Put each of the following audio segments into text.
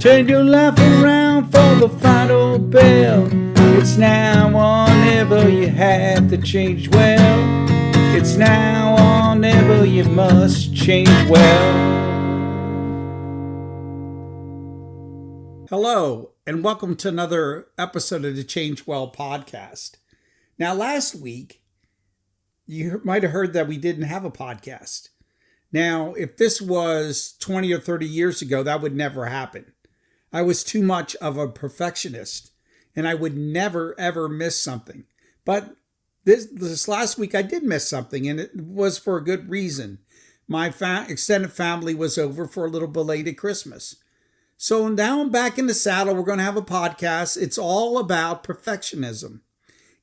Turn your life around for the final bell. It's now or never, you have to change well. It's now or never, you must change well. Hello, and welcome to another episode of the Change Well podcast. Now, last week, you might have heard that we didn't have a podcast. Now, if this was 20 or 30 years ago, that would never happen. I was too much of a perfectionist, and I would never, ever miss something. But this last week, I did miss something, and it was for a good reason. My extended family was over for a little belated Christmas. So now I'm back in the saddle. We're going to have a podcast. It's all about perfectionism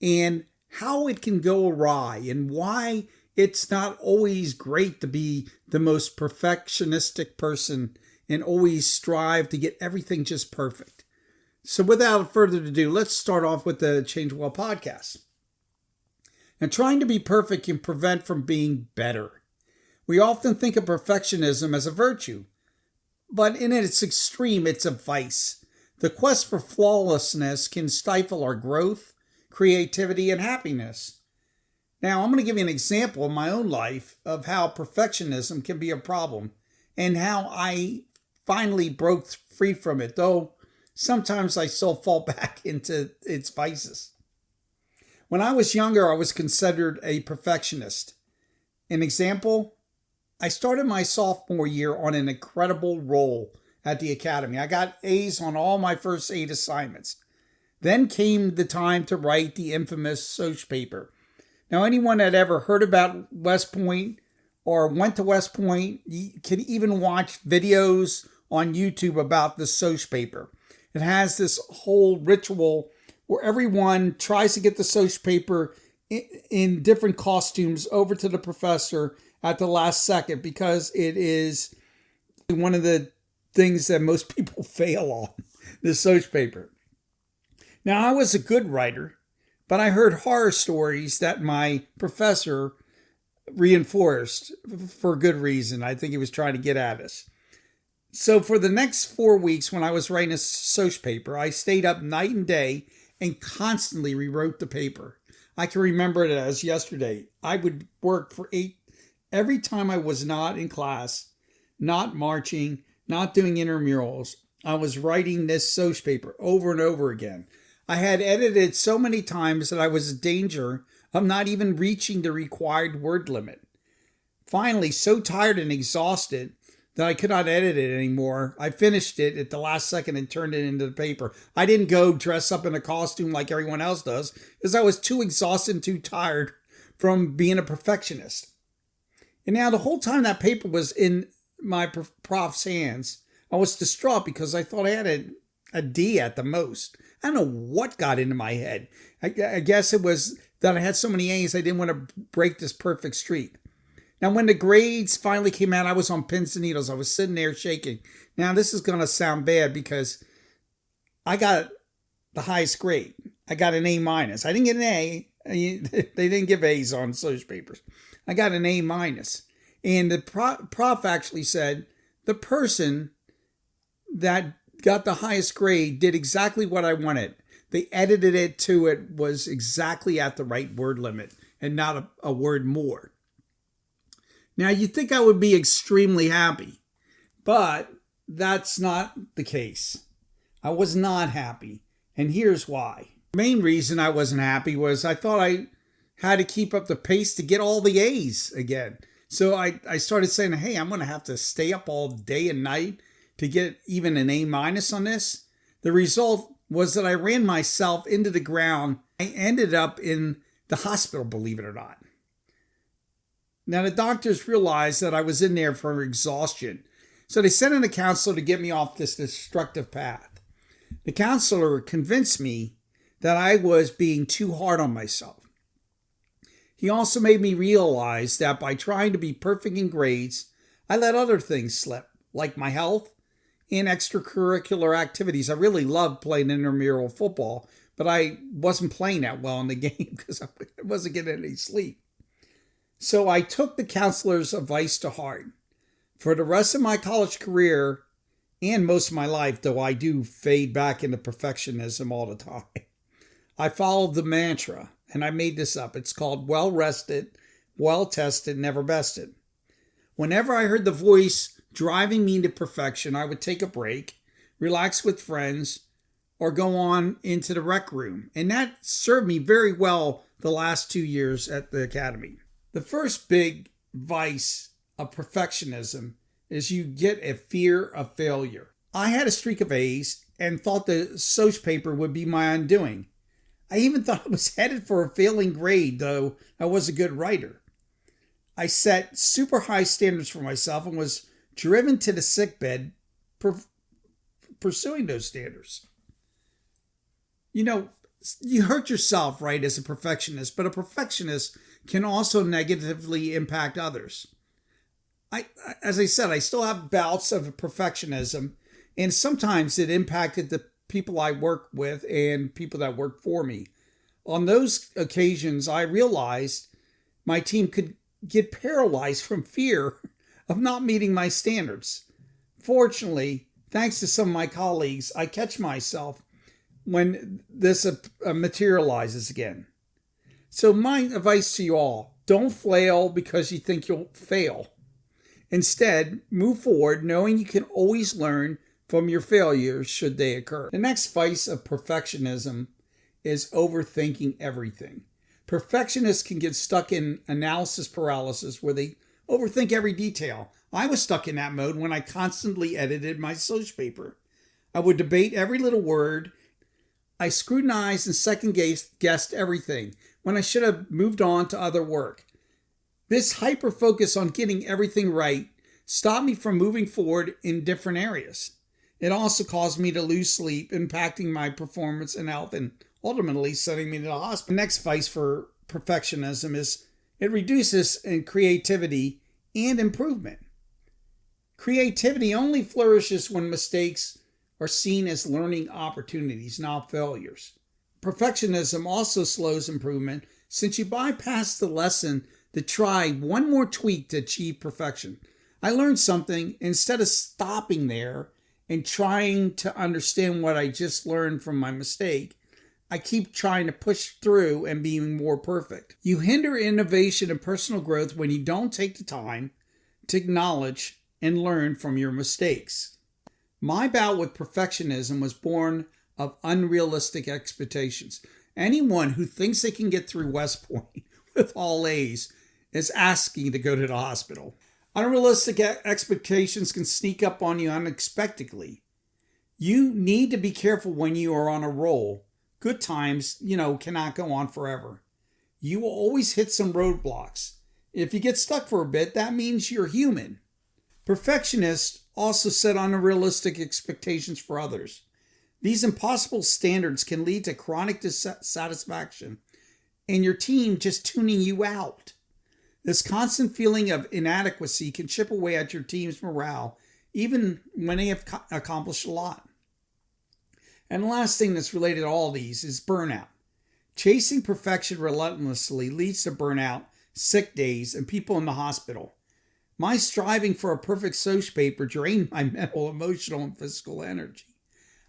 and how it can go awry and why it's not always great to be the most perfectionistic person and always strive to get everything just perfect. So without further ado, let's start off with the Change Well podcast. Now, trying to be perfect can prevent from being better. We often think of perfectionism as a virtue, but in its extreme, it's a vice. The quest for flawlessness can stifle our growth, creativity, and happiness. Now, I'm going to give you an example in my own life of how perfectionism can be a problem and how I finally broke free from it, though sometimes I still fall back into its vices. When I was younger, I was considered a perfectionist. An example, I started my sophomore year on an incredible roll at the academy. I got A's on all my first 8 assignments. Then came the time to write the infamous Soch paper. Now, anyone that ever heard about West Point or went to West Point, you can even watch videos on YouTube about the Soch paper. It has this whole ritual where everyone tries to get the Soch paper in different costumes over to the professor at the last second because it is one of the things that most people fail on, the Soch paper. Now, I was a good writer, but I heard horror stories that my professor reinforced for good reason. I think he was trying to get at us. So for the next 4 weeks when I was writing a Soch paper, I stayed up night and day and constantly rewrote the paper. I can remember it as yesterday. I would work for 8 every time I was not in class, not marching, not doing intramurals. I was writing this Soch paper over and over again. I had edited so many times that I was in danger of not even reaching the required word limit. Finally, so tired and exhausted that I could not edit it anymore, I finished it at the last second and turned it into the paper. I didn't go dress up in a costume like everyone else does because I was too exhausted and too tired from being a perfectionist. And now the whole time that paper was in my prof's hands, I was distraught because I thought I had a D at the most. I don't know what got into my head. I guess it was that I had so many A's, I didn't want to break this perfect streak. Now, when the grades finally came out, I was on pins and needles. I was sitting there shaking. Now, this is going to sound bad because I got the highest grade. I got an A minus. I didn't get an A. They didn't give A's on Soch papers. I got an A minus. And the prof actually said the person that got the highest grade did exactly what I wanted. They edited it to it was exactly at the right word limit and not a word more. Now, you'd think I would be extremely happy, but that's not the case. I was not happy, and here's why. The main reason I wasn't happy was I thought I had to keep up the pace to get all the A's again. So I started saying, hey, I'm going to have to stay up all day and night to get even an A minus on this. The result was that I ran myself into the ground. I ended up in the hospital, believe it or not. Now, the doctors realized that I was in there for exhaustion. So they sent in a counselor to get me off this destructive path. The counselor convinced me that I was being too hard on myself. He also made me realize that by trying to be perfect in grades, I let other things slip, like my health and extracurricular activities. I really loved playing intramural football, but I wasn't playing that well in the game because I wasn't getting any sleep. So I took the counselor's advice to heart. For the rest of my college career and most of my life, though I do fade back into perfectionism all the time. I followed the mantra, and I made this up. It's called well rested, well tested, never bested. Whenever I heard the voice driving me to perfection, I would take a break, relax with friends, or go on into the rec room. And that served me very well the last 2 years at the academy. The first big vice of perfectionism is you get a fear of failure. I had a streak of A's and thought the social paper would be my undoing. I even thought I was headed for a failing grade, though I was a good writer. I set super high standards for myself and was driven to the sickbed pursuing those standards. You hurt yourself, right, as a perfectionist, but a perfectionist can also negatively impact others. As I said, I still have bouts of perfectionism, and sometimes it impacted the people I work with and people that work for me. On those occasions, I realized my team could get paralyzed from fear of not meeting my standards. Fortunately, thanks to some of my colleagues, I catch myself when this materializes again. So my advice to you all, don't flail because you think you'll fail. Instead, move forward knowing you can always learn from your failures should they occur. The next vice of perfectionism is overthinking everything. Perfectionists can get stuck in analysis paralysis where they overthink every detail. I was stuck in that mode when I constantly edited my social paper. I would debate every little word. I scrutinized and second-guessed everything when I should have moved on to other work. This hyper-focus on getting everything right stopped me from moving forward in different areas. It also caused me to lose sleep, impacting my performance and health, and ultimately sending me to the hospital. The next vice for perfectionism is it reduces in creativity and improvement. Creativity only flourishes when mistakes are seen as learning opportunities, not failures. Perfectionism also slows improvement since you bypass the lesson to try one more tweak to achieve perfection. I learned something instead of stopping there and trying to understand what I just learned from my mistake. I keep trying to push through and being more perfect. You hinder innovation and personal growth when you don't take the time to acknowledge and learn from your mistakes. My bout with perfectionism was born of unrealistic expectations. Anyone who thinks they can get through West Point with all A's is asking to go to the hospital. Unrealistic expectations can sneak up on you unexpectedly. You need to be careful when you are on a roll. Good times, cannot go on forever. You will always hit some roadblocks. If you get stuck for a bit, that means you're human. Perfectionists also set unrealistic expectations for others. These impossible standards can lead to chronic dissatisfaction and your team just tuning you out. This constant feeling of inadequacy can chip away at your team's morale, even when they have accomplished a lot. And the last thing that's related to all these is burnout. Chasing perfection relentlessly leads to burnout, sick days, and people in the hospital. My striving for a perfect social paper drained my mental, emotional, and physical energy.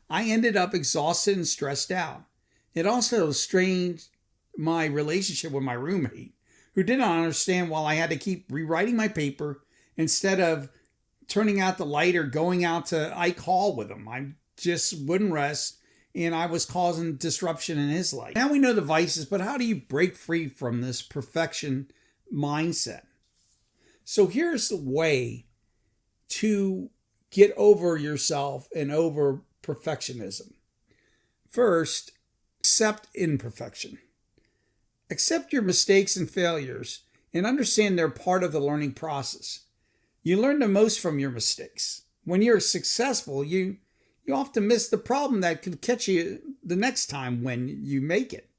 I ended up exhausted and stressed out. It also strained my relationship with my roommate, who didn't understand why I had to keep rewriting my paper instead of turning out the light or going out to Ike Hall with him. I just wouldn't rest, and I was causing disruption in his life. Now we know the vices, but how do you break free from this perfection mindset? So here's the way to get over yourself and over perfectionism. First, accept imperfection. Accept your mistakes and failures and understand they're part of the learning process. You learn the most from your mistakes. When you're successful, you often miss the problem that could catch you the next time when you make it.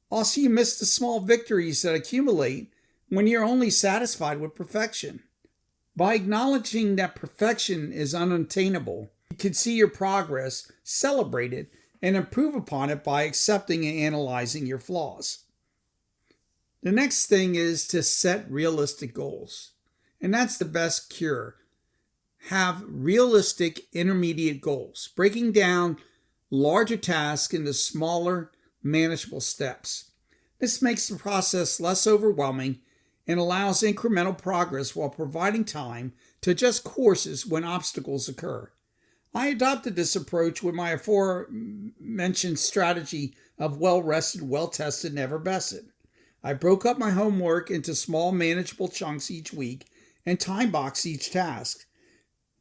Also, you miss the small victories that accumulate when you're only satisfied with perfection. By acknowledging that perfection is unattainable, you can see your progress, celebrate it, and improve upon it by accepting and analyzing your flaws. The next thing is to set realistic goals. And that's the best cure. have realistic intermediate goals, breaking down larger tasks into smaller, manageable steps. This makes the process less overwhelming and allows incremental progress while providing time to adjust courses when obstacles occur. I adopted this approach with my aforementioned strategy of well-rested, well-tested, never bested. I broke up my homework into small, manageable chunks each week and time-boxed each task.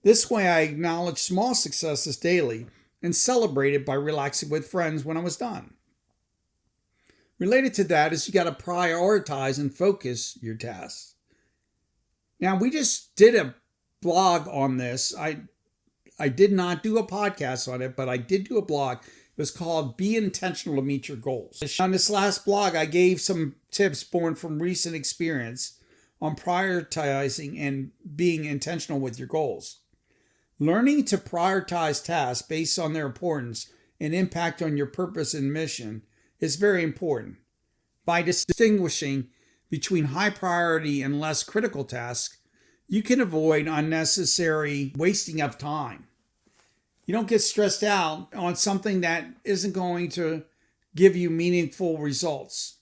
This way I acknowledged small successes daily and celebrated by relaxing with friends when I was done. Related to that is you got to prioritize and focus your tasks. Now, we just did a blog on this. I did not do a podcast on it, but I did do a blog. It was called Be Intentional to Meet Your Goals. On this last blog, I gave some tips born from recent experience on prioritizing and being intentional with your goals. Learning to prioritize tasks based on their importance and impact on your purpose and mission is very important. By distinguishing between high priority and less critical tasks, you can avoid unnecessary wasting of time. You don't get stressed out on something that isn't going to give you meaningful results.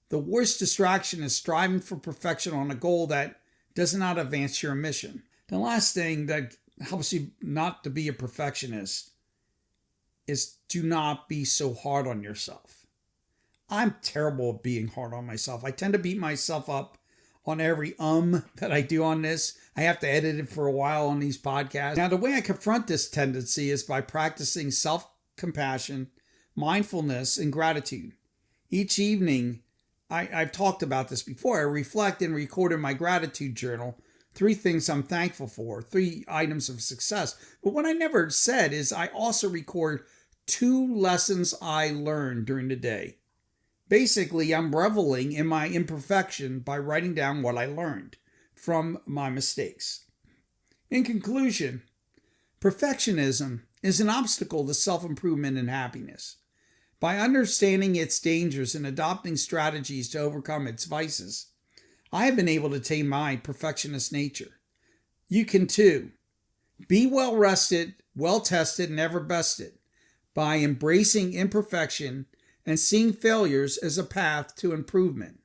The worst distraction is striving for perfection on a goal that does not advance your mission. The last thing that helps you not to be a perfectionist is do not be so hard on yourself. I'm terrible at being hard on myself. I tend to beat myself up on every that I do on this. I have to edit it for a while on these podcasts. Now, the way I confront this tendency is by practicing self-compassion, mindfulness, and gratitude. Each evening, I've talked about this before, I reflect and record in my gratitude journal 3 things I'm thankful for, 3 items of success. But what I never said is I also record 2 lessons I learned during the day. Basically, I'm reveling in my imperfection by writing down what I learned from my mistakes. In conclusion, perfectionism is an obstacle to self-improvement and happiness. By understanding its dangers and adopting strategies to overcome its vices, I have been able to tame my perfectionist nature. You can too. Be well-rested, well-tested, and never bested by embracing imperfection and seeing failures as a path to improvement.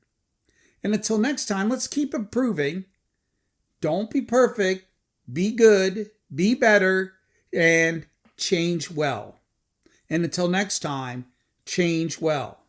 And until next time, let's keep improving. Don't be perfect. Be good. Be better. And change well. And until next time, change well.